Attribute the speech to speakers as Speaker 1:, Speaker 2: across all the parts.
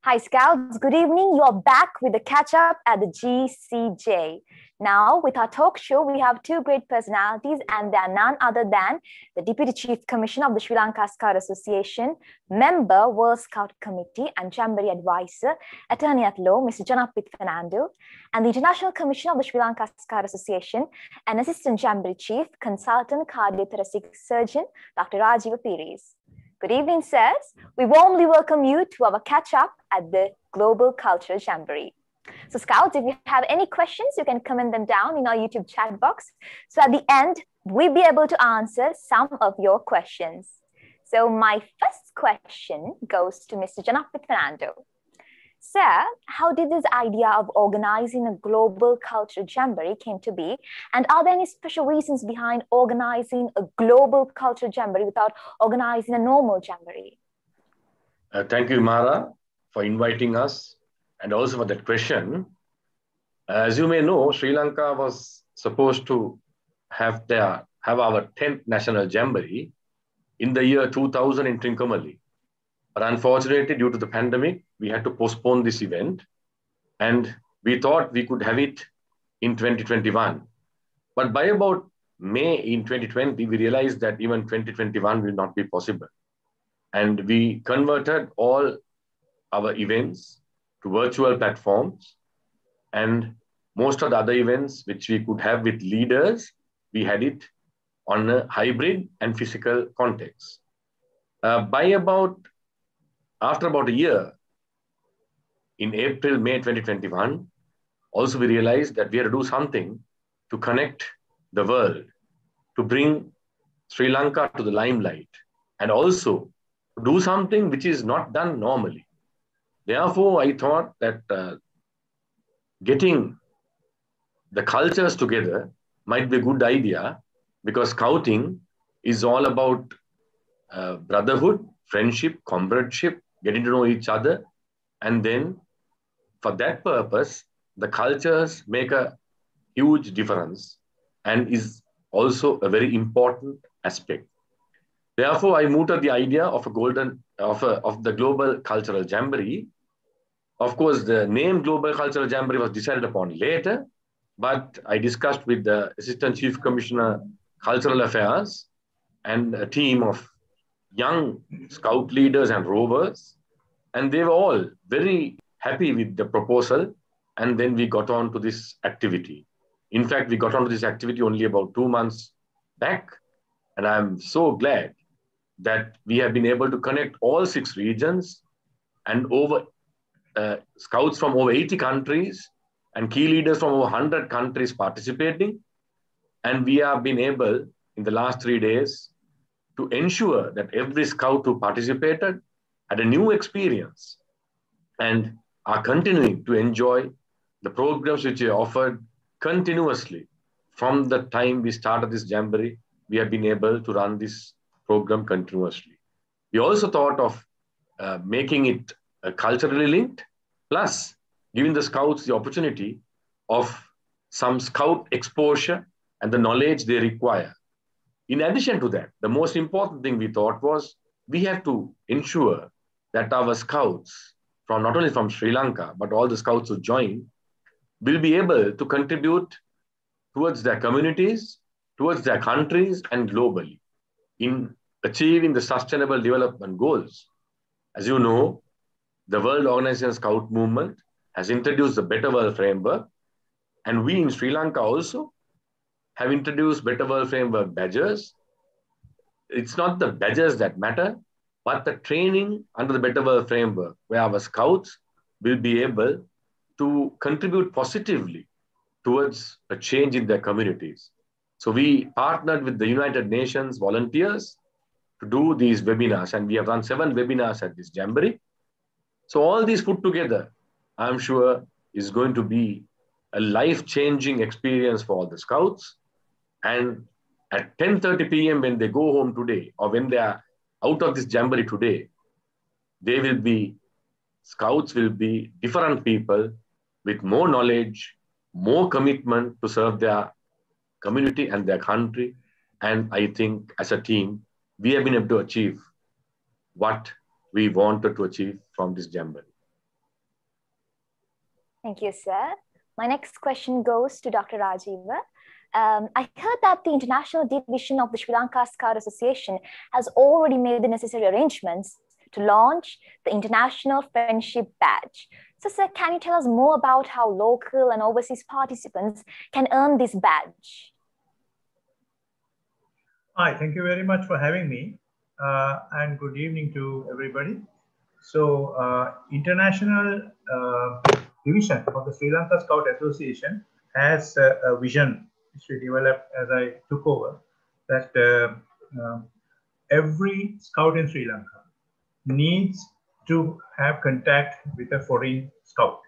Speaker 1: Hi Scouts, good evening. You're back with the catch-up at the GCJ. Now, with our talk show, we have two great personalities, and they are none other than the Deputy Chief Commissioner of the Sri Lanka Scout Association, member, World Scout Committee and Jamboree Advisor, Attorney at Law, Mr. Janaprith Fernando, and the International Commissioner of the Sri Lanka Scout Association and Assistant Jamboree Chief, Consultant Cardiothoracic Surgeon, Dr. Rajeewa Peries. Good evening, sirs. We warmly welcome you to our catch-up at the Global Cultural Jamboree. So Scouts, if you have any questions, you can comment them down in our YouTube chat box. So at the end, we'll be able to answer some of your questions. So my first question goes to Mr. Janaprith Fernando. Sir, how did this idea of organizing a global cultural jamboree came to be? And are there any special reasons behind organizing a global cultural jamboree without organizing a normal jamboree?
Speaker 2: Thank you, Imara, for inviting us and also for that question. As you may know, Sri Lanka was supposed to have our 10th National Jamboree in the year 2000 in Trincomalee. But unfortunately, due to the pandemic, we had to postpone this event. And we thought we could have it in 2021. But by about May in 2020, we realized that even 2021 will not be possible. And we converted all our events to virtual platforms. And most of the other events which we could have with leaders, we had it on a hybrid and physical context. After about a year, in April, May 2021, also we realized that we had to do something to connect the world, to bring Sri Lanka to the limelight, and also do something which is not done normally. Therefore, I thought that getting the cultures together might be a good idea, because scouting is all about brotherhood, friendship, comradeship, getting to know each other. And then for that purpose, the cultures make a huge difference and is also a very important aspect. Therefore, I moved to the idea of the Global Cultural Jamboree. Of course, the name Global Cultural Jamboree was decided upon later, but I discussed with the Assistant Chief Commissioner, Cultural Affairs, and a team of young scout leaders and rovers, and they were all very happy with the proposal. And then we got on to this activity. In fact, we got on to this activity only about 2 months back. And I'm so glad that we have been able to connect all 6 regions and scouts from over 80 countries and key leaders from over 100 countries participating. And we have been able, in the last 3 days, to ensure that every scout who participated had a new experience and are continuing to enjoy the programs which are offered continuously. From the time we started this Jamboree, we have been able to run this program continuously. We also thought of making it culturally linked, plus giving the scouts the opportunity of some scout exposure and the knowledge they require. In addition to that, the most important thing we thought was we have to ensure that our scouts, from not only from Sri Lanka, but all the scouts who join, will be able to contribute towards their communities, towards their countries, and globally in achieving the Sustainable Development Goals. As you know, the World Organization Scout Movement has introduced the Better World Framework, and we in Sri Lanka also have introduced Better World Framework badges. It's not the badges that matter, but the training under the Better World Framework, where our scouts will be able to contribute positively towards a change in their communities. So we partnered with the United Nations volunteers to do these webinars, and we have run 7 webinars at this Jamboree. So all these put together, I'm sure, is going to be a life-changing experience for all the scouts. And at 10:30 p.m. when they go home today, or when they are out of this Jamboree today, scouts will be different people with more knowledge, more commitment to serve their community and their country. And I think as a team, we have been able to achieve what we wanted to achieve from this Jamboree.
Speaker 1: Thank you, sir. My next question goes to Dr. Rajeewa. I heard that the International Division of the Sri Lanka Scout Association has already made the necessary arrangements to launch the International Friendship Badge. So, sir, can you tell us more about how local and overseas participants can earn this badge?
Speaker 3: Hi, thank you very much for having me, and good evening to everybody. So, International Division of the Sri Lanka Scout Association has a vision which we developed as I took over, that every scout in Sri Lanka needs to have contact with a foreign scout.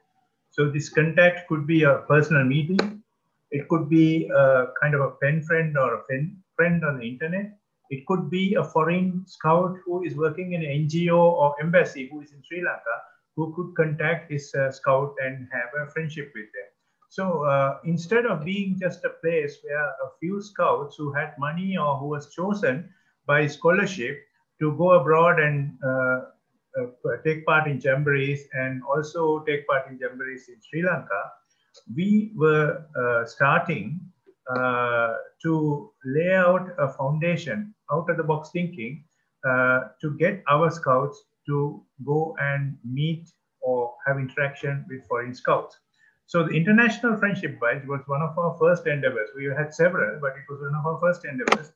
Speaker 3: So this contact could be a personal meeting. It could be a kind of a pen friend or a friend on the internet. It could be a foreign scout who is working in an NGO or embassy who is in Sri Lanka, who could contact his scout and have a friendship with them. So instead of being just a place where a few scouts who had money or who was chosen by scholarship to go abroad and take part in Jamborees and also take part in Jamborees in Sri Lanka, we were starting to lay out a foundation, out of the box thinking, to get our scouts to go and meet or have interaction with foreign scouts. So the International Friendship Badge was one of our first endeavors. We had several, but it was one of our first endeavors.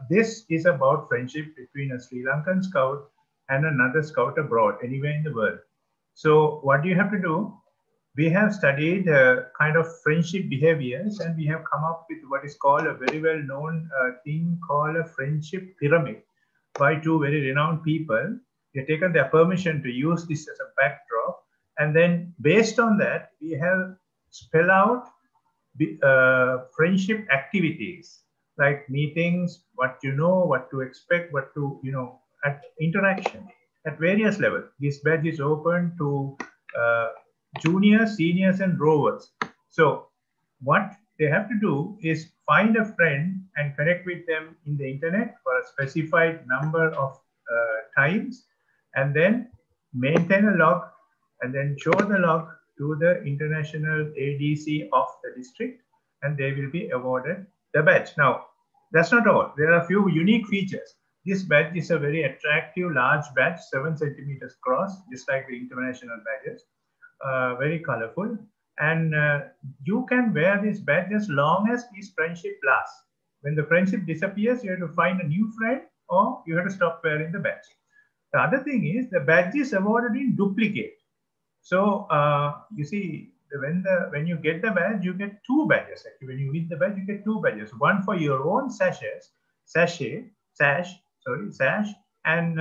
Speaker 3: This is about friendship between a Sri Lankan scout and another scout abroad, anywhere in the world. So what do you have to do? We have studied kind of friendship behaviors, and we have come up with what is called a very well-known thing called a friendship pyramid by two very renowned people. We have taken their permission to use this as a backdrop. And then based on that, we have spelled out friendship activities like meetings, what you know, what to expect, what to, at interaction at various levels. This badge is open to juniors, seniors, and rovers. So what they have to do is find a friend and connect with them in the internet for a specified number of times, and then maintain a log, and then show the log to the international ADC of the district, and they will be awarded the badge. Now, that's not all. There are a few unique features. This badge is a very attractive, large badge, 7 centimeters across, just like the international badges. Very colorful, and you can wear this badge as long as this friendship lasts. When the friendship disappears, you have to find a new friend, or you have to stop wearing the badge. The other thing is the badge is awarded in duplicate. So you see, when you get the badge, you get two badges. Actually, when you win the badge, you get two badges. One for your own sash, and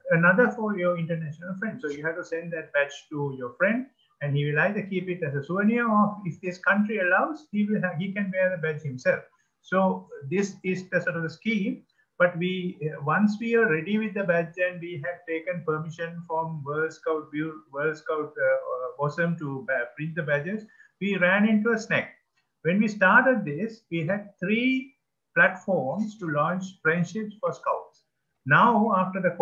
Speaker 3: another for your international friend. So you have to send that badge to your friend, and he will either keep it as a souvenir, or if this country allows, he can wear the badge himself. So this is the sort of the scheme. But once we are ready with the badge and we have taken permission from World Scout Bosom to print the badges, we ran into a snag. When we started this, we had 3 platforms to launch friendships for scouts. Now, after the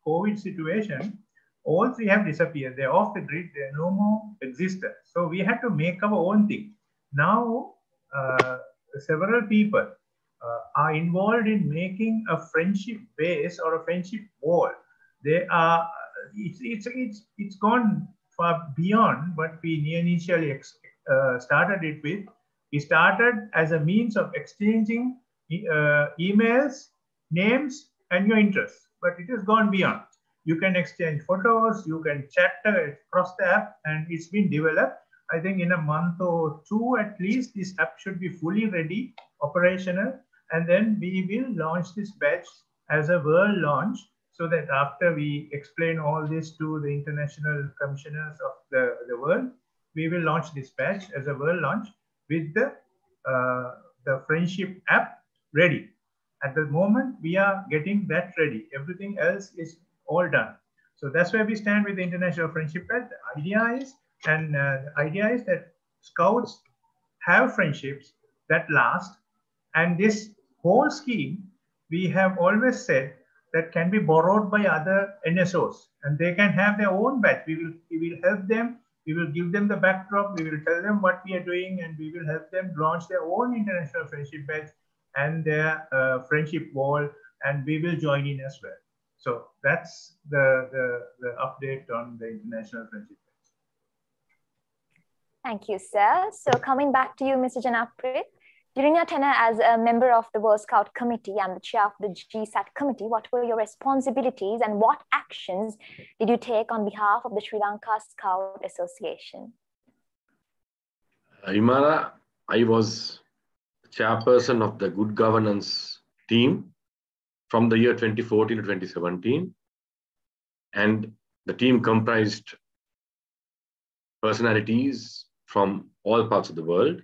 Speaker 3: COVID situation, all 3 have disappeared. They're off the grid. They're no more existent. So we had to make our own thing. Now, several people are involved in making a friendship base or a friendship wall. They are. It's gone far beyond what we initially started it with. We started as a means of exchanging emails, names, and your interests, but it has gone beyond. You can exchange photos, you can chat across the app, and it's been developed. I think in a month or 2 at least, this app should be fully ready, operational, and then we will launch this badge as a world launch, so that after we explain all this to the international commissioners of the world, we will launch this badge as a world launch with the friendship app ready. At the moment, we are getting that ready. Everything else is all done. So that's where we stand with the International Friendship Badge. The idea is that scouts have friendships that last, and this whole scheme, we have always said, that can be borrowed by other NSOs, and they can have their own badge. We will help them We will give them the backdrop, we will tell them what we are doing, and we will help them launch their own international friendship badge and their friendship wall, and we will join in as well. So that's the update on the international friendship badge.
Speaker 1: Thank you, sir. So coming back to you, Mr. Janaprith, during your tenure as a member of the World Scout Committee and the chair of the GSAT Committee, what were your responsibilities and what actions did you take on behalf of the Sri Lanka Scout Association?
Speaker 2: Imara, I was chairperson of the Good Governance team from the year 2014 to 2017. And the team comprised personalities from all parts of the world.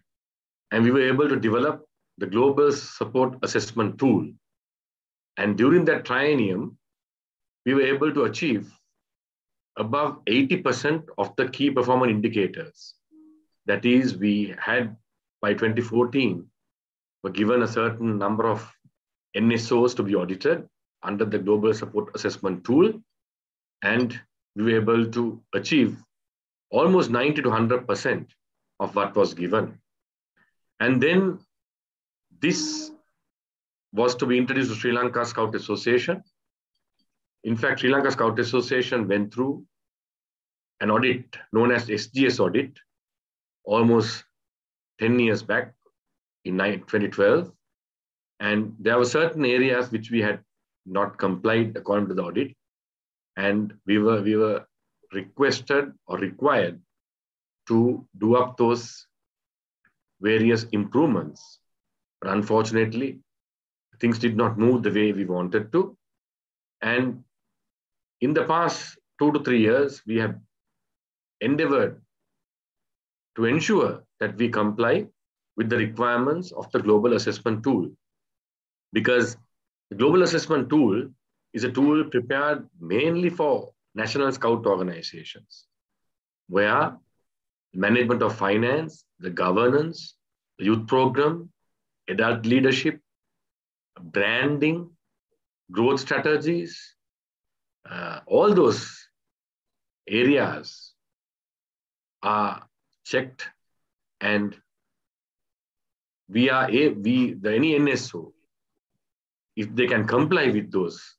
Speaker 2: And we were able to develop the Global Support Assessment Tool. And during that triennium, we were able to achieve above 80% of the key performance indicators. That is, we had by 2014, were given a certain number of NSOs to be audited under the Global Support Assessment Tool. And we were able to achieve almost 90 to 100% of what was given. And then this was to be introduced to Sri Lanka Scout Association. In fact, Sri Lanka Scout Association went through an audit known as Sgs Audit almost 10 years back in 2012. And there were certain areas which we had not complied according to the audit. And we were requested or required to do up those various improvements. But unfortunately, things did not move the way we wanted to. And in the past 2 to 3 years, we have endeavored to ensure that we comply with the requirements of the Global Assessment Tool. Because the Global Assessment Tool is a tool prepared mainly for national scout organizations, where management of finance, the governance, the youth program, adult leadership, branding, growth strategies, all those areas are checked, and any NSO, if they can comply with those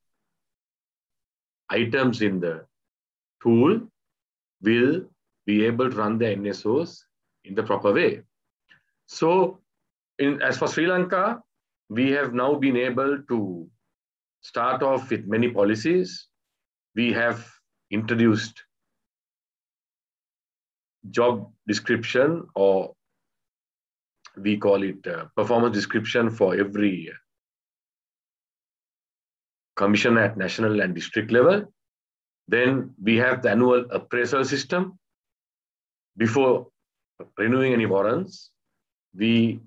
Speaker 2: items in the tool, will be able to run the NSOs in the proper way. So as for Sri Lanka, we have now been able to start off with many policies. We have introduced job description, or we call it performance description for every commissioner at national and district level. Then we have the annual appraisal system. Before renewing any warrants, we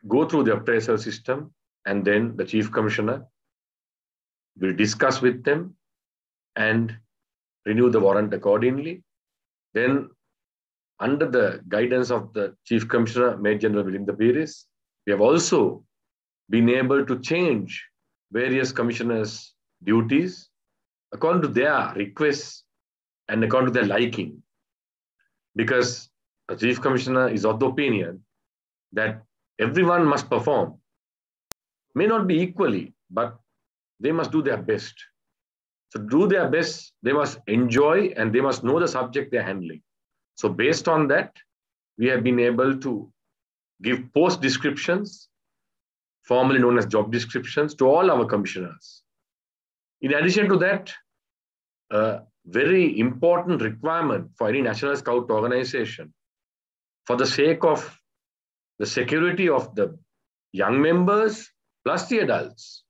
Speaker 2: go through the appraisal system, and then the Chief Commissioner will discuss with them and renew the warrant accordingly. Then, under the guidance of the Chief Commissioner, Major General Rajeewa Peries, we have also been able to change various commissioners' duties according to their requests and according to their liking. Because a Chief Commissioner is of the opinion that everyone must perform. May not be equally, but they must do their best. So do their best, they must enjoy, and they must know the subject they're handling. So based on that, we have been able to give post descriptions, formerly known as job descriptions, to all our commissioners. In addition to that, a very important requirement for any National Scout organization, for the sake of the security of the young members plus the adults,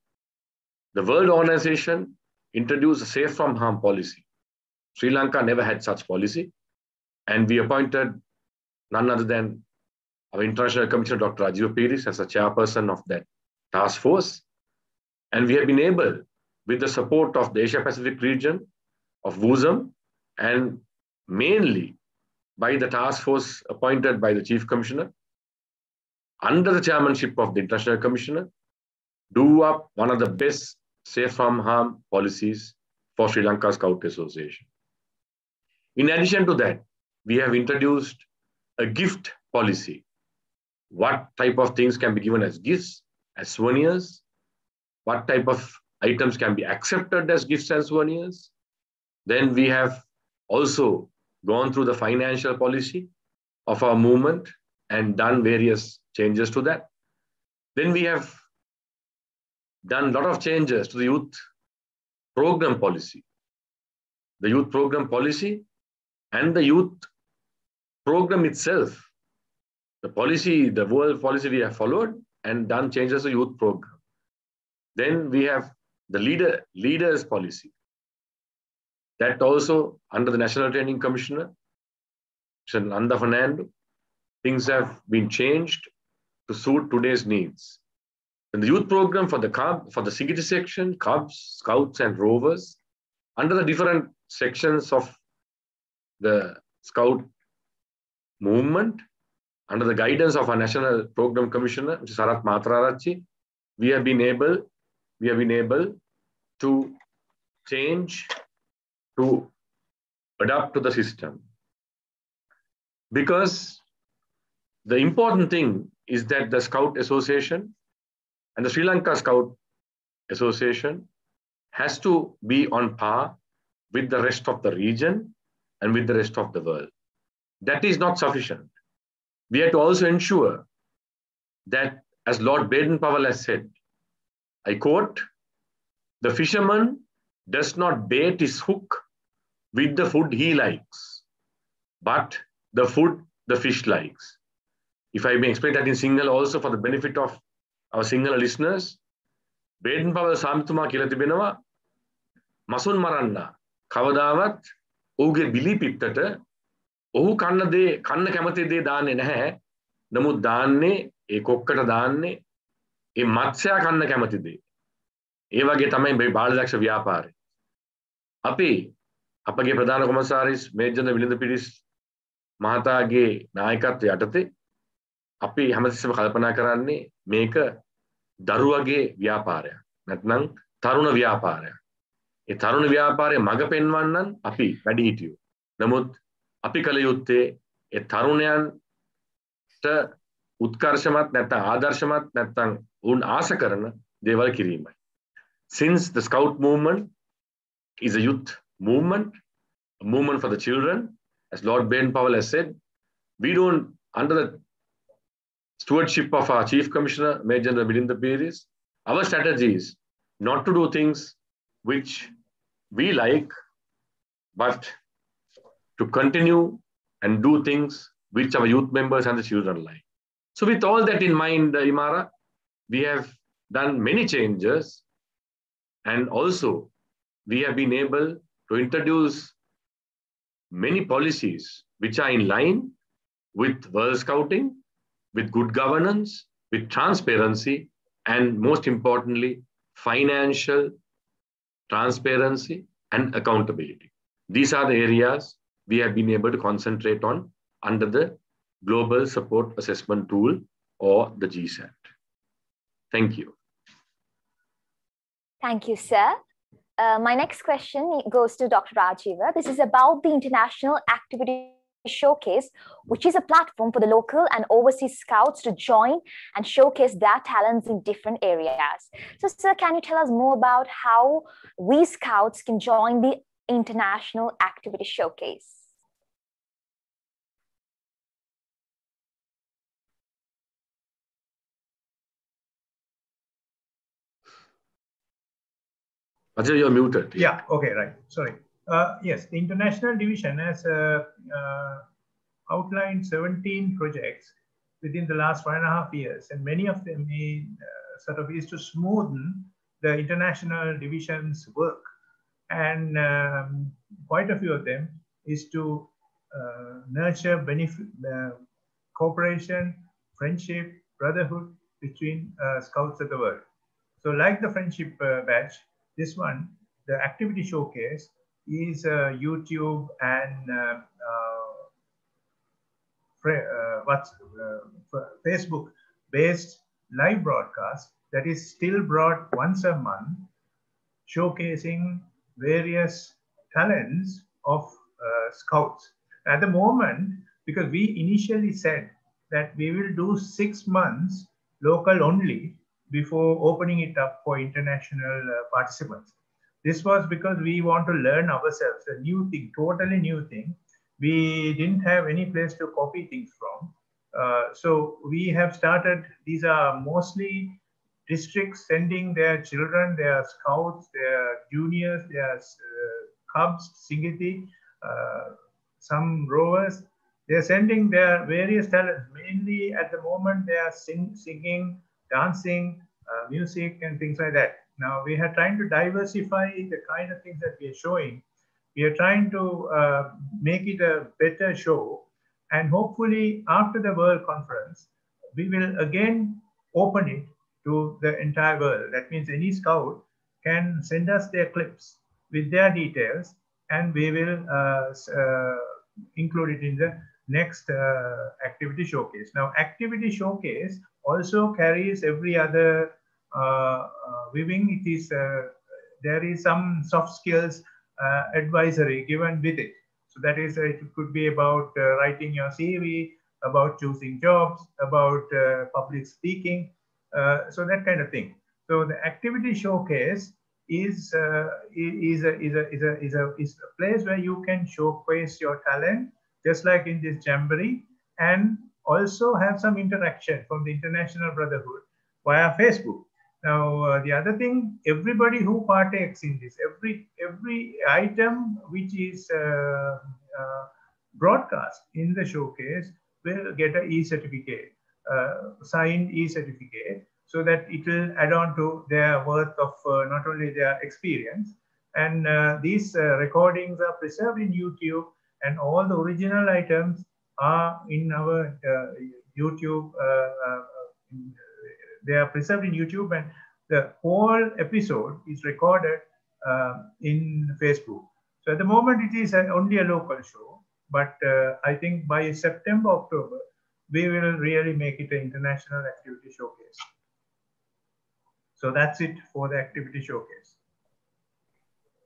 Speaker 2: the World Organization introduced a safe from harm policy. Sri Lanka never had such policy. And we appointed none other than our International Commissioner, Dr. Rajeewa Peries, as a chairperson of that task force. And we have been able, with the support of the Asia Pacific region, of WUSM, and mainly by the task force appointed by the Chief Commissioner, under the chairmanship of the International Commissioner, do up one of the best safe from harm policies for Sri Lanka Scout Association. In addition to that, we have introduced a gift policy. What type of things can be given as gifts, as souvenirs? What type of items can be accepted as gifts and souvenirs? Then we have also gone through the financial policy of our movement and done various changes to that. Then we have done a lot of changes to the youth program policy. The youth program policy and the youth program itself, the policy, the world policy we have followed and done changes to youth program. Then we have the leaders policy. That also under the National Training Commissioner, Rajeewa Fernando, things have been changed to suit today's needs. And the youth program for the CqKgo section, Cubs, Scouts and Rovers, under the different sections of the Scout movement, under the guidance of our National Program Commissioner, which is Sarath Matrarachi, we have been able to change, to adapt to the system. Because the important thing is that the Scout Association and the Sri Lanka Scout Association has to be on par with the rest of the region and with the rest of the world. That is not sufficient. We have to also ensure that, as Lord Baden-Powell has said, I quote, "The fisherman does not bait his hook with the food he likes, but the food the fish likes." If I may explain that in Sinhala also for the benefit of our Sinhala listeners, Baden-Powell සාමිතුමා කියලා තිබෙනවා මසුන් මරන්න කවදාවත් ඔහුගේ බිලි පිටට ඔහු කන්න කැමති දේ දාන්නේ නැහැ. නමුත් දාන්නේ ඒ කොක්කට දාන්නේ ඒ මත්ස්‍යයා කන්න කැමති දේ. ඒ වගේ තමයි මේ බාලදක්ෂ ව්‍යාපාරය. අපි අපගේ ප්‍රධාන කොමසාරිස් මේජර් විලින්ද පිරිස් මහතාගේ නායකත්වය යටතේ අපි හැමතිස්සෙම කල්පනා කරන්නේ මේක දරුවගේ ව්‍යාපාරයක්. නැත්නම් තරුණ ව්‍යාපාරයක්. ඒ තරුණ ව්‍යාපාරයේ මඟ පෙන්වන්නන් අපි වැඩිහිටියෝ. නමුත් අපි කල යුත්තේ ඒ තරුණයන්ට උත්කර්ෂමත් නැත්නම් ආදර්ශමත් නැත්නම් උන් ආස කරන දේවල් කිරීමයි. Since the Scout movement is a youth movement, a movement for the children, as Lord Baden-Powell has said, we don't, under the stewardship of our Chief Commissioner, Major Janaprith Peries, our strategy is not to do things which we like, but to continue and do things which our youth members and the children like. So with all that in mind, Imara, we have done many changes, and also we have been able to introduce many policies which are in line with World Scouting, with good governance, with transparency, and most importantly, financial transparency and accountability. These are the areas we have been able to concentrate on under the Global Support Assessment Tool, or the GSAT. Thank you.
Speaker 1: Thank you, sir. My next question goes to Dr. Rajeewa. This is about the International Activity Showcase, which is a platform for the local and overseas scouts to join and showcase their talents in different areas. So, sir, can you tell us more about how we scouts can join the International Activity Showcase?
Speaker 2: Ajay, you're muted.
Speaker 3: Yeah, okay, right. Sorry. Yes, the international division has outlined 17 projects within the last 1.5 years, and many of them is to smoothen the international division's work, and quite a few of them is to nurture benefit, cooperation, friendship, brotherhood between scouts of the world. So like the friendship badge, this one, the activity showcase, is a YouTube and Facebook-based live broadcast that is still brought once a month, showcasing various talents of scouts. At the moment, because we initially said that we will do 6 months local only before opening it up for international participants. This was because we want to learn ourselves, a new thing, totally new thing. We didn't have any place to copy things from. So we have started, these are mostly districts sending their children, their scouts, their juniors, their cubs, singiti, some rowers. They're sending their various talents. Mainly at the moment, they are singing, dancing, music, and things like that. Now, we are trying to diversify the kind of things that we are showing. We are trying to make it a better show. And hopefully, after the World Conference, we will again open it to the entire world. That means any scout can send us their clips with their details, and we will include it in the next activity showcase. Now, activity showcase also carries every other viewing. It is there is some soft skills advisory given with it. So that is, it could be about writing your CV, about choosing jobs, about public speaking, so that kind of thing. So the activity showcase is a place where you can showcase your talent, just like in this Jamboree, and also have some interaction from the International Brotherhood via Facebook. Now, the other thing, everybody who partakes in this, every item which is broadcast in the showcase will get an e-certificate, signed e-certificate, so that it will add on to their worth of not only their experience. And these recordings are preserved in YouTube, and all the original items are in our YouTube. They are preserved in YouTube, and the whole episode is recorded in Facebook. So at the moment, it is only a local show, but I think by September, October, we will really make it an international activity showcase. So that's it for the activity showcase.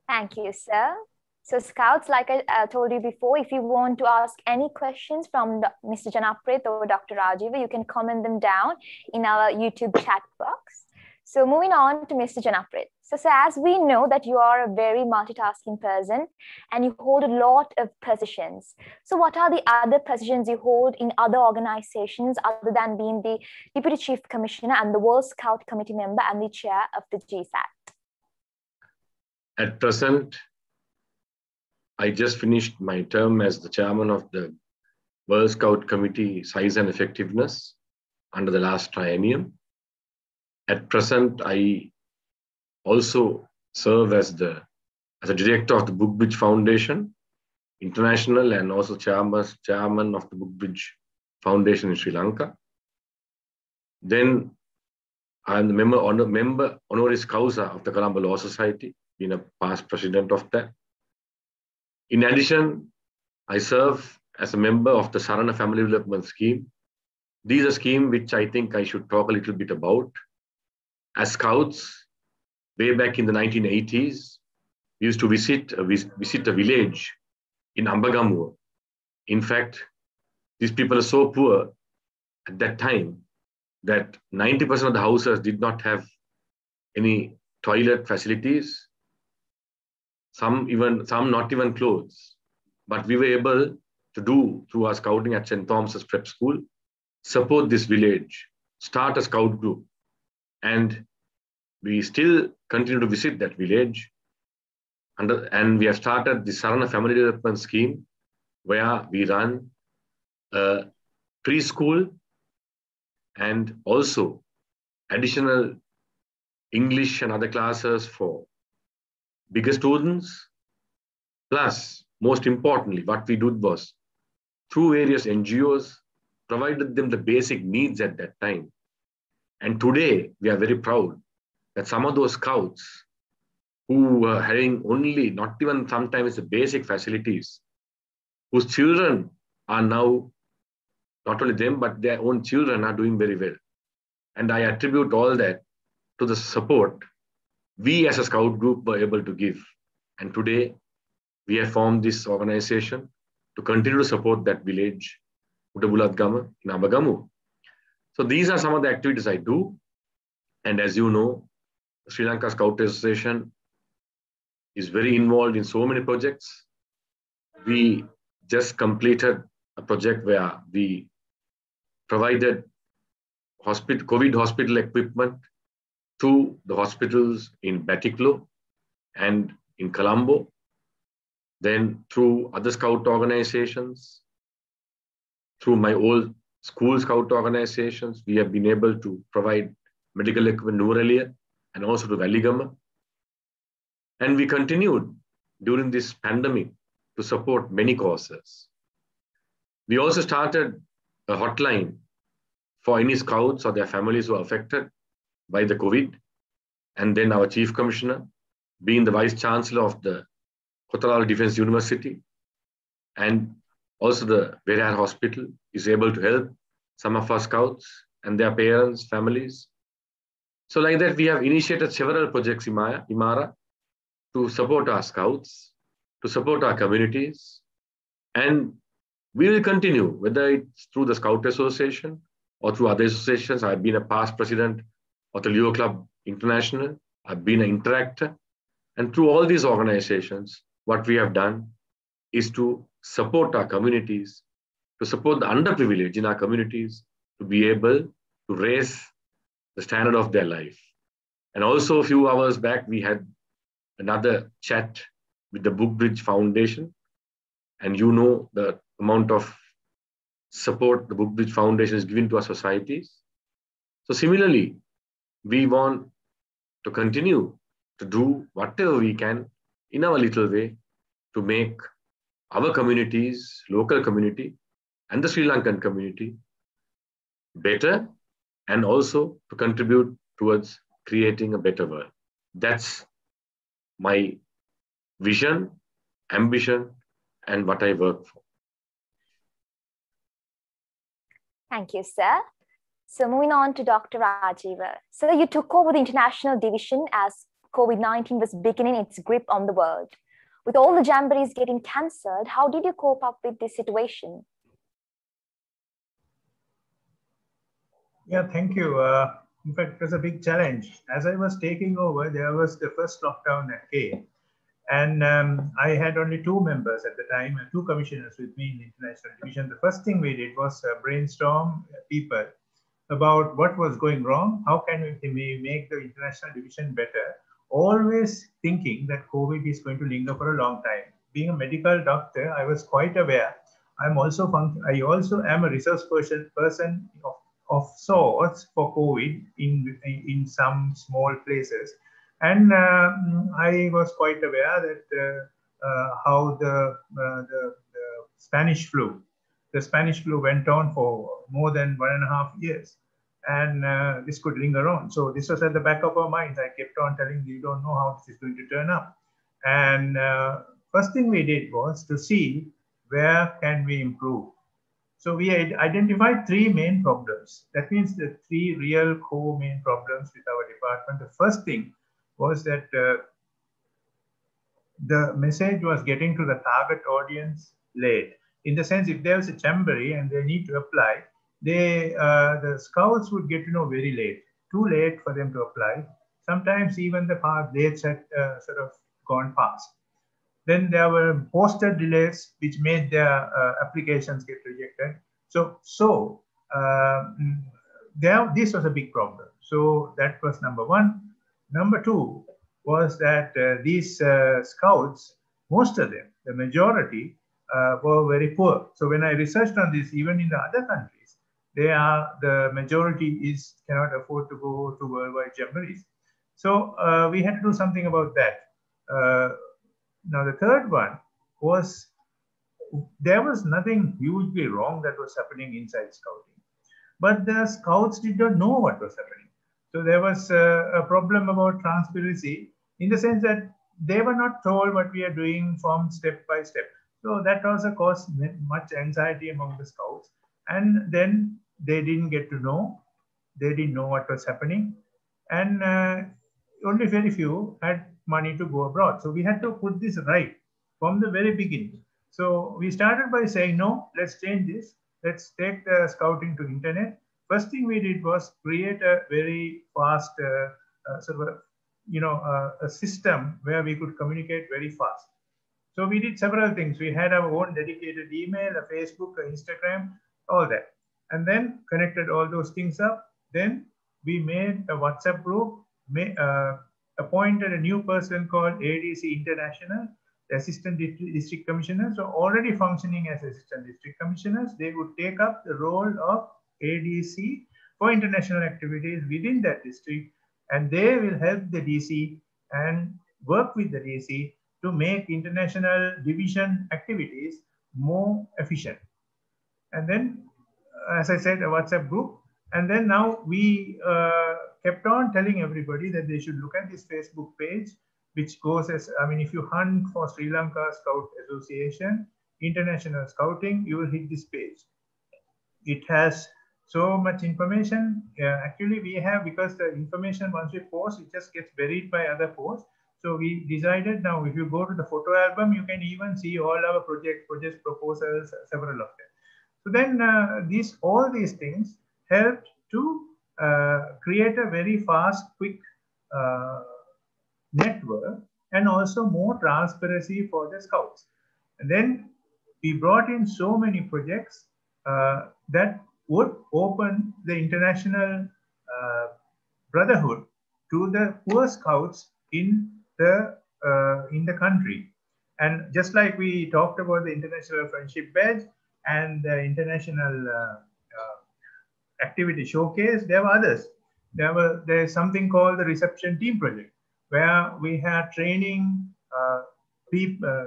Speaker 1: Thank you, sir. So Scouts, like I told you before, if you want to ask any questions from Mr. Janaprith or Dr. Rajeewa, you can comment them down in our YouTube chat box. So moving on to Mr. Janaprith. So as we know that you are a very multitasking person and you hold a lot of positions. So what are the other positions you hold in other organizations other than being the Deputy Chief Commissioner and the World Scout Committee member and the chair of the GSAT?
Speaker 2: At present, I just finished my term as the chairman of the World Scout Committee Size and Effectiveness under the last triennium. At present, I also serve as a director of the Bookbridge Foundation International and also chairman of the Bookbridge Foundation in Sri Lanka. Then I am the member honoris causa of the Colombo Law Society, being a past president of that. In addition, I serve as a member of the Sarana Family Development Scheme. These are a scheme which I think I should talk a little bit about. As scouts, way back in the 1980s, we used to visit a village in Ambagamuwa. In fact, these people are so poor at that time that 90% of the houses did not have any toilet facilities, some not even clothes. But we were able to do, through our scouting at St. Thomas's Prep School, support this village, start a scout group. And we still continue to visit that village. And we have started the Sarana Family Development Scheme, where we run a preschool and also additional English and other classes for bigger students. Plus, most importantly, what we did was, through various NGOs, provided them the basic needs at that time. And today, we are very proud that some of those scouts who were having only, not even sometimes the basic facilities, whose children are now, not only them, but their own children are doing very well. And I attribute all that to the support we as a scout group were able to give. And today, we have formed this organization to continue to support that village, Utabulatgama in Abagamu. So these are some of the activities I do. And as you know, Sri Lanka Scout Association is very involved in so many projects. We just completed a project where we provided COVID hospital equipment to the hospitals in Batiklo and in Colombo. Then through other scout organizations, through my old school scout organizations, we have been able to provide medical equipment in Nuwara and also to Valigama. And we continued during this pandemic to support many causes. We also started a hotline for any scouts or their families who are affected by the COVID. And then our Chief Commissioner, being the Vice Chancellor of the Kotalala Defense University and also the Verar Hospital, is able to help some of our scouts and their parents, families. So like that, we have initiated several projects, Imara, to support our scouts, to support our communities. And we will continue, whether it's through the Scout Association or through other associations. I've been a past president of the Leo Club International. I've been an interactor. And through all these organizations, what we have done is to support our communities, to support the underprivileged in our communities, to be able to raise the standard of their life. And also a few hours back, we had another chat with the Bookbridge Foundation. And you know the amount of support the Bookbridge Foundation is giving to our societies. So similarly, we want to continue to do whatever we can in our little way to make our communities, local community, and the Sri Lankan community better, and also to contribute towards creating a better world. That's my vision, ambition, and what I work for.
Speaker 1: Thank you, sir. So moving on to Dr. Rajeewa. So you took over the international division as COVID-19 was beginning its grip on the world. With all the jamborees getting cancelled, how did you cope up with this situation?
Speaker 3: Yeah, thank you. In fact, it was a big challenge. As I was taking over, there was the first lockdown that came. And I had only 2 members at the time and 2 commissioners with me in the international division. The first thing we did was brainstorm people about what was going wrong, how can we make the international division better, always thinking that COVID is going to linger for a long time. Being a medical doctor, I was quite aware. I also am a research person of sorts for COVID in some small places. And I was quite aware that how the Spanish flu went on for more than 1.5 years. And this could linger on. So this was at the back of our minds. I kept on telling you, don't know how this is going to turn up. And first thing we did was to see where can we improve. So we identified 3 main problems. That means the 3 real core main problems with our department. The first thing was that the message was getting to the target audience late. In the sense, if there was a jamboree and they need to apply, the scouts would get to know very late, too late for them to apply. Sometimes even the dates had sort of gone past. Then there were poster delays, which made their applications get rejected. So this was a big problem. So that was number 1. Number 2 was that these scouts, most of them, the majority, were very poor. So when I researched on this, even in the other countries, the majority cannot afford to go to worldwide jamborees. So we had to do something about that. Now the third one was, there was nothing hugely wrong that was happening inside scouting, but the scouts did not know what was happening. So there was a problem about transparency, in the sense that they were not told what we are doing from step by step. So that also caused much anxiety among the scouts. And then they didn't get to know, they didn't know what was happening. And only very few had money to go abroad. So we had to put this right. from the very beginning. So we started by saying, no, let's change this. Let's take the scouting to internet. First thing we did was create a very fast sort of, a system where we could communicate very fast. So we did several things. We had our own dedicated email, a Facebook, a Instagram, all that. And then connected all those things up. Then we made a WhatsApp group, appointed a new person called ADC International, the Assistant District Commissioners. So already functioning as Assistant District Commissioners, they would take up the role of ADC for international activities within that district. And they will help the DC and work with the DC to make international division activities more efficient. And then, as I said, a WhatsApp group. And then now we kept on telling everybody that they should look at this Facebook page, which goes as, I mean, if you hunt for Sri Lanka Scout Association, International Scouting, you will hit this page. It has so much information. Actually, we have, because the information once we post, it just gets buried by other posts. So we decided now, if you go to the photo album, you can even see all our project proposals, several of them. So then all these things helped to create a very fast, quick network, and also more transparency for the scouts. And then we brought in so many projects that would open the international brotherhood to the poor scouts in the country. And just like we talked about the International Friendship Badge and the International Activity Showcase, there were others. There's something called the Reception Team Project, where we had training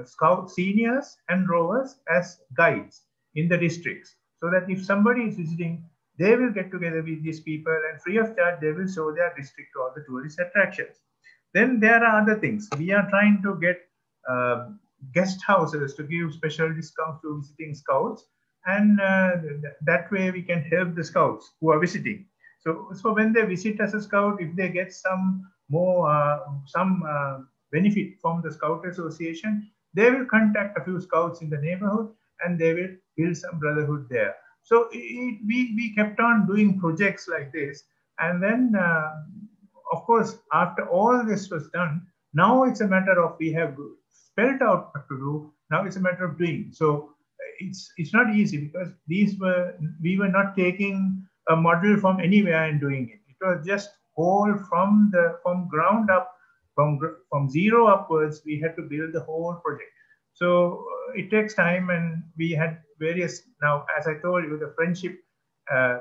Speaker 3: scout seniors and rovers as guides in the districts, so that if somebody is visiting, they will get together with these people, and free of charge, they will show their district to all the tourist attractions. Then there are other things. We are trying to get guest houses to give special discounts to visiting scouts, and that way we can help the scouts who are visiting. So when they visit as a scout, if they get some more benefit from the Scout Association, they will contact a few scouts in the neighborhood, and they will build some brotherhood there. So we kept on doing projects like this, and then of course, after all this was done, now it's a matter of, we have spelled out what to do. Now it's a matter of doing. So it's not easy, because we were not taking a model from anywhere and doing it. It was just whole from ground up, from zero upwards. We had to build the whole project. So it takes time, and we had various, now as I told you, the friendship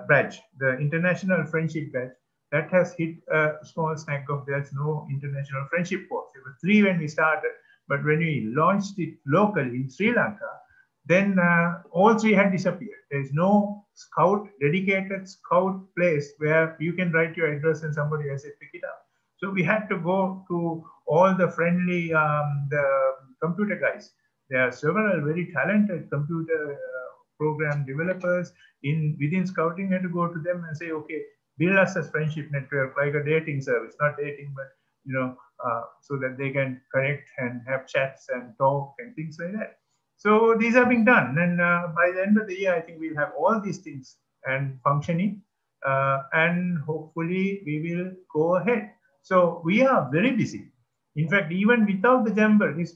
Speaker 3: badge, the International Friendship Badge, that has hit a small snack of, there's no International Friendship Post. There were 3 when we started, but when we launched it locally in Sri Lanka, then all 3 had disappeared. There's no dedicated scout place where you can write your address and somebody else will pick it up. So we had to go to all the friendly, the computer guys. There are several very talented computer program developers within scouting. We had to go to them and say, okay, build us a friendship network, like a dating service, not dating, but so that they can connect and have chats and talk and things like that. So these are being done, and by the end of the year, I think we'll have all these things and functioning, and hopefully we will go ahead. So we are very busy. In fact, even without the Jamboree,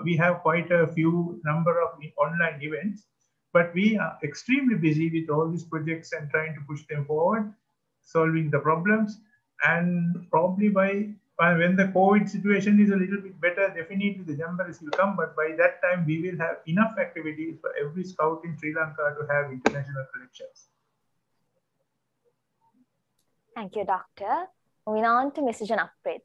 Speaker 3: we have quite a few number of online events, but we are extremely busy with all these projects and trying to push them forward, solving the problems. And probably when the COVID situation is a little bit better, definitely the Jamborees will come. But by that time, we will have enough activities for every scout in Sri Lanka to have international collections.
Speaker 1: Thank you, Doctor. Moving on to Mr. Janaprith.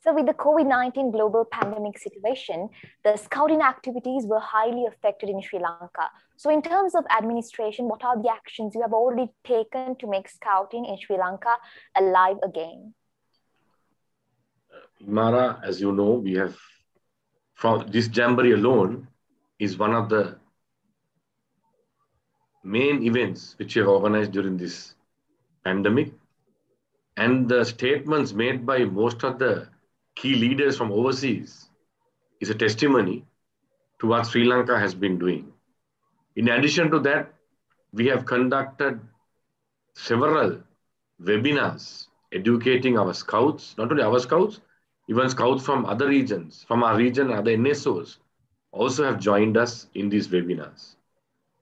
Speaker 1: So with the COVID-19 global pandemic situation, the scouting activities were highly affected in Sri Lanka. So in terms of administration, what are the actions you have already taken to make scouting in Sri Lanka alive again?
Speaker 2: Imara, as you know, we have, from this Jamboree alone, is one of the main events which we have organized during this pandemic. And the statements made by most of the key leaders from overseas is a testimony to what Sri Lanka has been doing. In addition to that, we have conducted several webinars educating our scouts, not only our scouts, even scouts from other regions, from our region, other NSOs also have joined us in these webinars.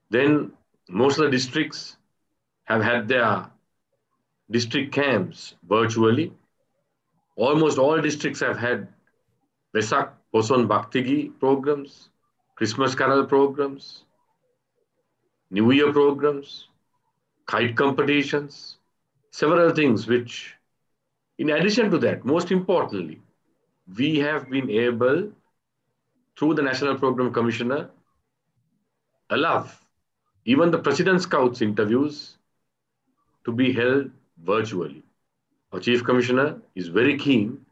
Speaker 2: Then most of the districts have had their district camps virtually. Almost all districts have had Vesak, Poson Bhaktigi programs, Christmas Carol programs, New Year programs, kite competitions, several things which, in addition to that, most importantly, we have been able, through the National Program Commissioner, allow even the President Scouts interviews to be held virtually. Our Chief Commissioner is very keen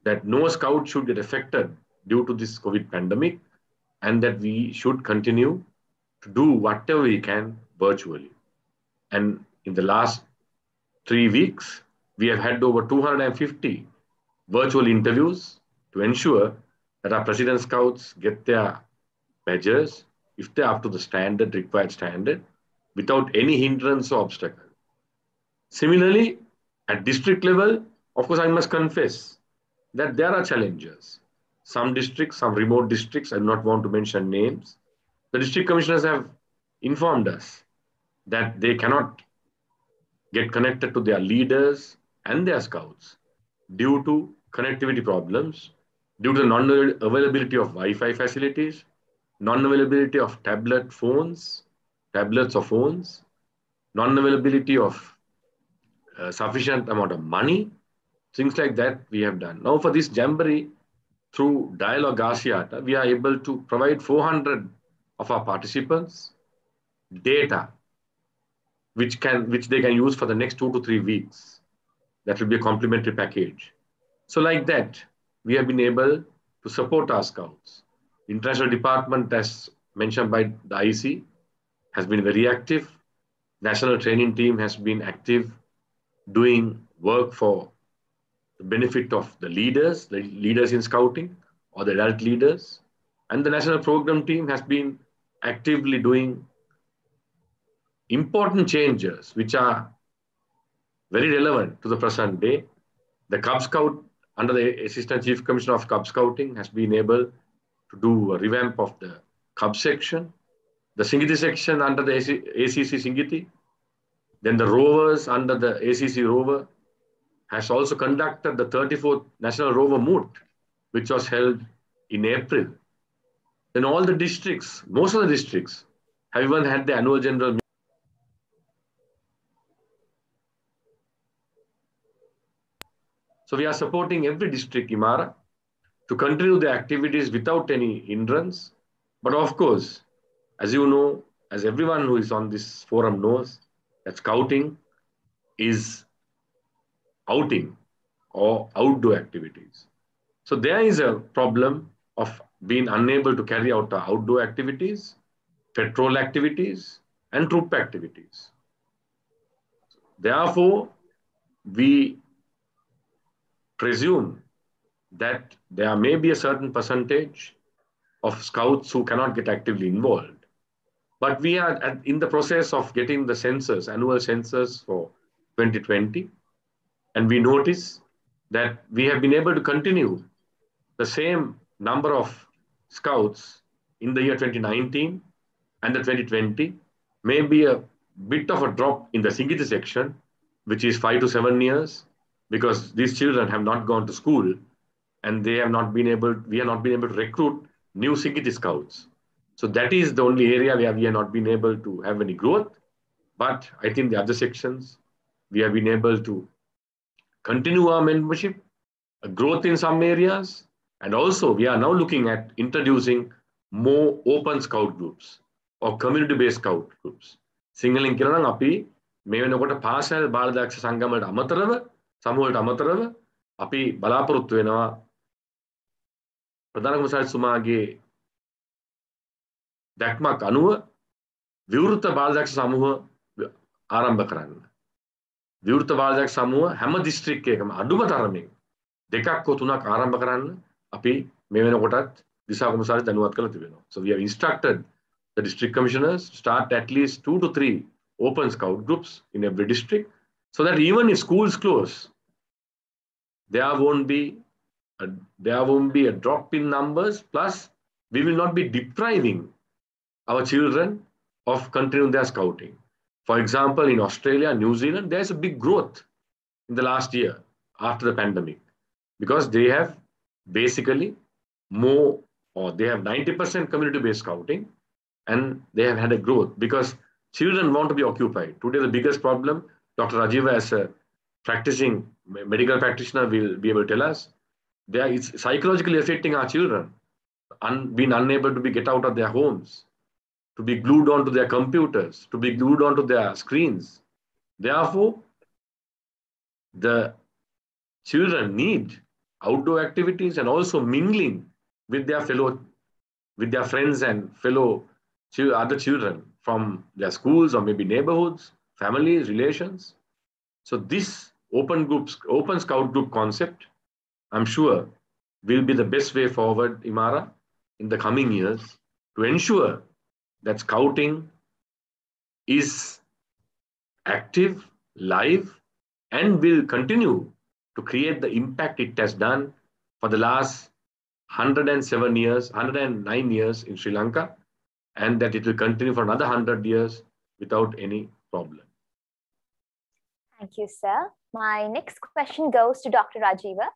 Speaker 2: that no scout should get affected due to this COVID pandemic and that we should continue to do whatever we can virtually. And in the last 3 weeks, we have had over 250 virtual interviews to ensure that our President Scouts get their badges, if they're up to the standard, required standard, without any hindrance or obstacle. Similarly, at district level, of course, I must confess that there are challenges. Some districts, some remote districts, I do not want to mention names, the district commissioners have informed us that they cannot get connected to their leaders and their scouts due to connectivity problems, due to the non-availability of Wi-Fi facilities, non-availability of tablets or phones, non-availability of sufficient amount of money, things like that we have done. Now for this Jamboree, through Dialogue Asiata, we are able to provide 400 of our participants data which they can use for the next 2 to 3 weeks. That will be a complimentary package. So like that, we have been able to support our scouts. International department, as mentioned by the IC, has been very active. National training team has been active, doing work for the benefit of the leaders in scouting or the adult leaders. And the national program team has been actively doing important changes which are very relevant to the present day. The Cub Scout, under the Assistant Chief Commissioner of Cub Scouting, has been able to do a revamp of the Cub section. The Singiti section under the ACC Singiti. Then the Rovers under the ACC Rover has also conducted the 34th National Rover Moot, which was held in April. Then all the districts, most of the districts, have even had the annual general meeting. So we are supporting every district, Imara, to continue the activities without any hindrance. But of course, as you know, as everyone who is on this forum knows, that scouting is outing or outdoor activities. So there is a problem of being unable to carry out our outdoor activities, patrol activities, and troop activities. Therefore, we presume that there may be a certain percentage of scouts who cannot get actively involved. But we are in the process of getting the census, annual census for 2020. And we notice that we have been able to continue the same number of scouts in the year 2019 and the 2020. Maybe a bit of a drop in the Singiti section, which is 5 to 7 years, because these children have not gone to school and we have not been able to recruit new Singiti scouts. So that is the only area where we have not been able to have any growth. But I think the other sections, we have been able to continue our membership, a growth in some areas. And also we are now looking at introducing more open scout groups or community-based scout groups. Singaling කියනවා නම් අපි මේ වෙනකොට පාසල් බාලදක්ෂ සංගමවලට අමතරව සමූහයට අමතරව අපි බලාපොරොත්තු වෙනවා ප්‍රධාන කොමසාරිස්තුමාගේ දැක්මක් අනුව විවෘත බාලදක්ෂ සමූහ ආරම්භ කරන්න. විවෘත බාලදක්ෂ සමූහ හැම දිස්ත්‍රික්කයකම අඩුම තරමින් 2ක් හෝ 3ක් ආරම්භ කරන්න අපි මේ වෙනකොටත් So we have instructed the district commissioners to start at least 2 to 3 open scout groups in every district, so that even if schools close, there won't be a drop in numbers. Plus, we will not be depriving our children of continuing their scouting. For example, in Australia, New Zealand, there's a big growth in the last year after the pandemic, because they have basically they have 90% community-based scouting, and they have had a growth because children want to be occupied. Today, the biggest problem, Dr. Rajeewa, as a practicing medical practitioner, will be able to tell us, it's psychologically affecting our children, being unable to get out of their homes, to be glued onto their computers, to be glued onto their screens. Therefore, the children need outdoor activities and also mingling with their friends and fellow other children from their schools or maybe neighborhoods, families, relations. So this open scout group concept, I'm sure, will be the best way forward, Imara, in the coming years to ensure that scouting is active, live, and will continue to create the impact it has done for the last 109 years in Sri Lanka, and that it will continue for another 100 years without any problem.
Speaker 1: Thank you, sir. My next question goes to Dr. Rajeewa.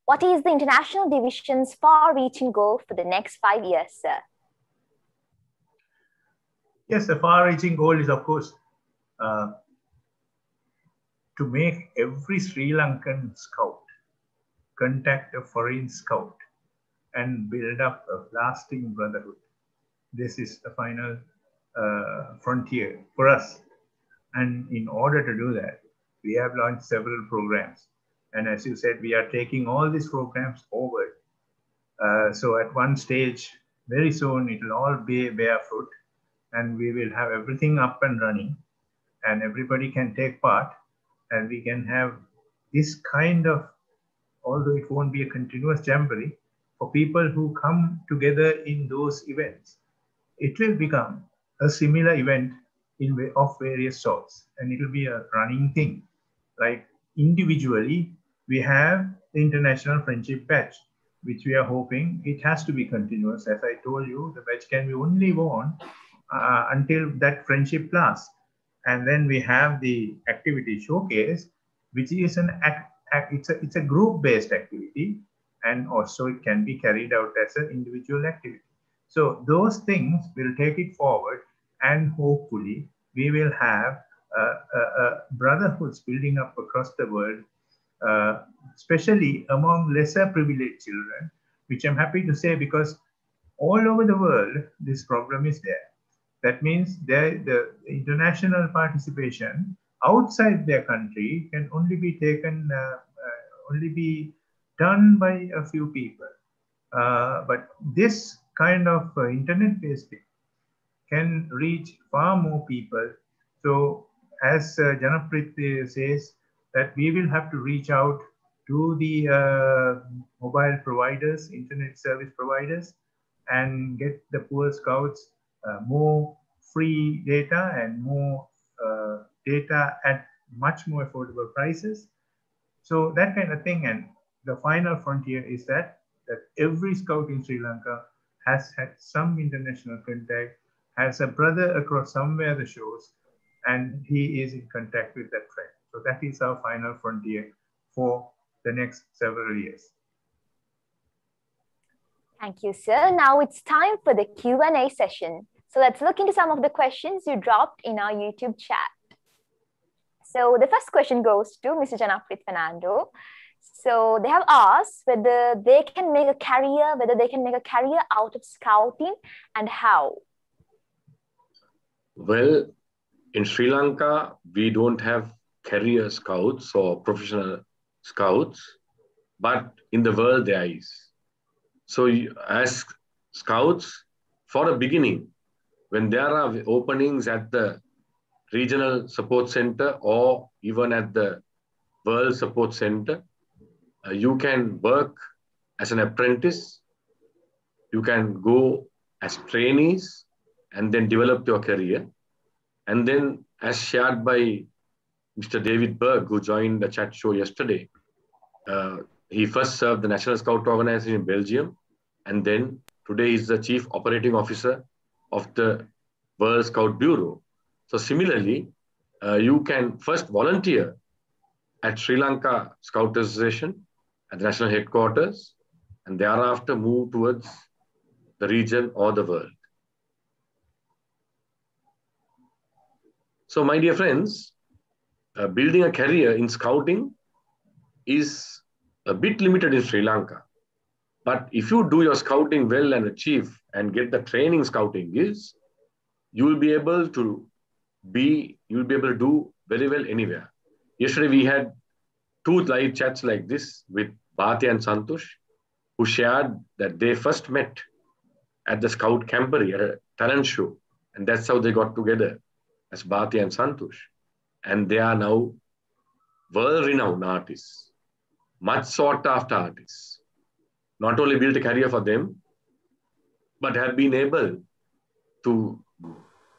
Speaker 1: What is the International Division's far-reaching goal for the next 5 years, sir?
Speaker 3: Yes, the far-reaching goal is, of course, to make every Sri Lankan scout contact a foreign scout and build up a lasting brotherhood. This is the final frontier for us. And in order to do that, we have launched several programs. And as you said, we are taking all these programs forward. So at one stage, very soon, it will all bear fruit, and we will have everything up and running, and everybody can take part, and we can have this kind of, although it won't be a continuous jamboree, for people who come together in those events, it will become a similar event of various sorts, and it will be a running thing. Like individually, we have the International Friendship Badge, which we are hoping it has to be continuous. As I told you, the badge can be only worn until that friendship lasts. And then we have the activity showcase, which is it's a group-based activity, and also it can be carried out as an individual activity. So those things will take it forward, and hopefully we will have brotherhoods building up across the world, especially among lesser privileged children, which I'm happy to say, because all over the world this problem is there. That means the international participation outside their country can only be taken, only be done by a few people. But this kind of internet-based thing can reach far more people. So as Janaprith says, that we will have to reach out to the mobile providers, internet service providers, and get the poor scouts more free data and more data at much more affordable prices. So that kind of thing. And the final frontier is that every scout in Sri Lanka has had some international contact, has a brother across somewhere the shores, and he is in contact with that friend. So that is our final frontier for the next several years.
Speaker 1: Thank you, sir. Now it's time for the Q&A session. So let's look into some of the questions you dropped in our YouTube chat. So the first question goes to Mr. Janaprith Fernando. So they have asked whether they can make a career out of scouting, and how.
Speaker 2: Well, in Sri Lanka, we don't have career scouts or professional scouts, but in the world there is. So as scouts, for a beginning, when there are openings at the regional support center or even at the world support center, you can work as an apprentice you can go as trainees and then develop your career. And then, as shared by Mr. David Berg, who joined the chat show yesterday, he first served the National Scout Organization in Belgium, and then today he's the Chief Operating Officer of the World Scout Bureau. So similarly, you can first volunteer at Sri Lanka Scout Association at the national headquarters, and thereafter move towards the region or the world. So my dear friends, building a career in scouting is a bit limited in Sri Lanka. But if you do your scouting well and achieve and get the training scouting gives, you will be able to do very well anywhere. Yesterday we had 2 live chats like this with Bhati and Santosh, who shared that they first met at the Scout Jamboree at a talent show. And that's how they got together as Bhati and Santosh. And they are now world-renowned artists, much sought after artists. Not only built a career for them, but have been able to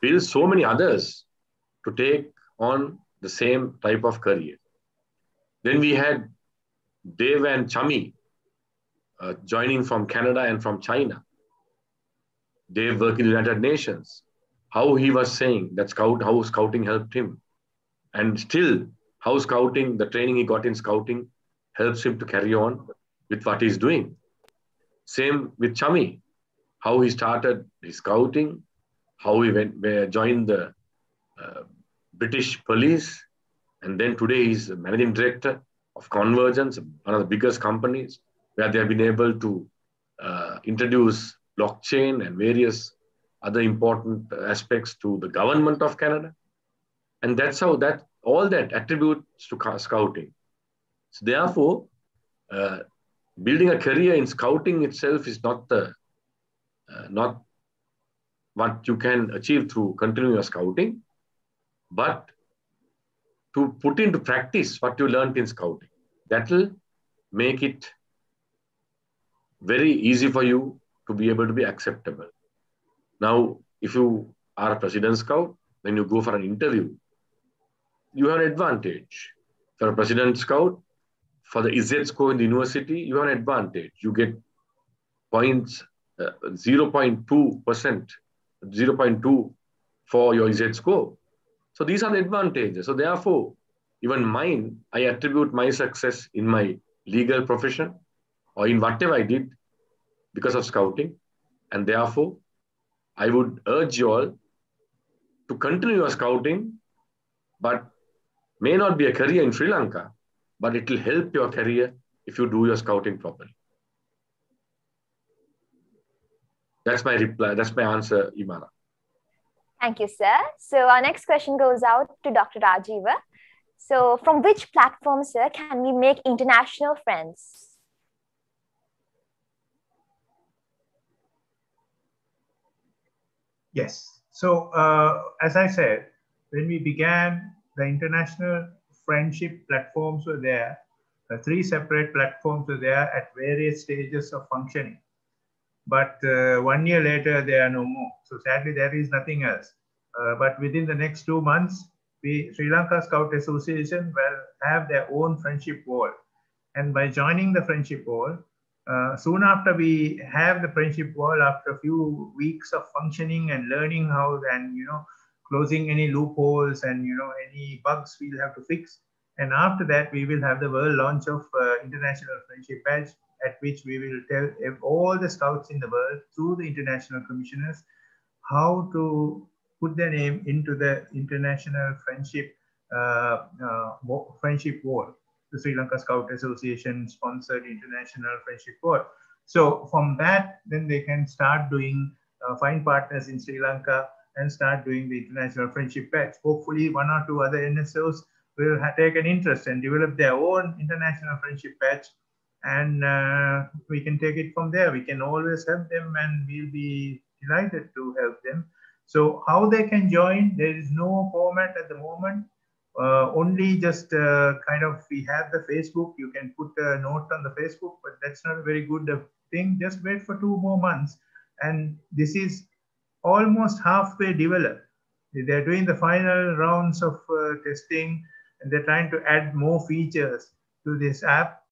Speaker 2: build so many others to take on the same type of career. Then we had Dev and Chami joining from Canada and from China. Dev working in the United Nations. How he was saying that how scouting helped him. And still, how scouting, the training he got in scouting, helps him to carry on with what he's doing. Same with Chami, how he started his scouting, how he joined the British police, and then today he's the managing director of Convergence, one of the biggest companies, where they have been able to introduce blockchain and various other important aspects to the government of Canada. And that's how all that attributes to scouting. So therefore, building a career in scouting itself is not what you can achieve through continuing your scouting, but to put into practice what you learned in scouting. That will make it very easy for you to be able to be acceptable. Now, if you are a President Scout, when you go for an interview, you have an advantage. For a President Scout, for the IZ score in the university, you have an advantage. You get points, 0.2%, 0.2 for your IZ score. So these are the advantages. So therefore, even mine, I attribute my success in my legal profession or in whatever I did because of scouting. And therefore, I would urge you all to continue your scouting, but may not be a career in Sri Lanka, but it will help your career if you do your scouting properly. That's my reply. That's my answer, Imara.
Speaker 1: Thank you, sir. So our next question goes out to Dr. Rajeewa. So from which platform, sir, can we make international friends?
Speaker 3: Yes. So as I said, when we began, the international friendship platforms were there. 3 separate platforms were there at various stages of functioning. But 1 year later, there are no more. So sadly, there is nothing else. But within the next 2 months, Sri Lanka Scout Association will have their own friendship wall. And by joining the friendship wall, soon after we have the friendship wall, after a few weeks of functioning and learning how, and closing any loopholes and any bugs we'll have to fix. And after that, we will have the world launch of International Friendship Badge, at which we will tell all the scouts in the world through the international commissioners how to put their name into the International Friendship Friendship Wall, the Sri Lanka Scout Association sponsored International Friendship Wall. So from that, then they can start doing find partners in Sri Lanka and start doing the International Friendship Badge. Hopefully 1 or 2 other NSOs will take an interest and develop their own International Friendship Badge, and we can take it from there. We can always help them, and we'll be delighted to help them. So how they can join, there is no format at the moment. only just kind of, we have the Facebook, you can put a note on the Facebook, but that's not a very good thing. Just wait for 2 more months. And this is almost halfway developed. They're doing the final rounds of testing, and they're trying to add more features to this app.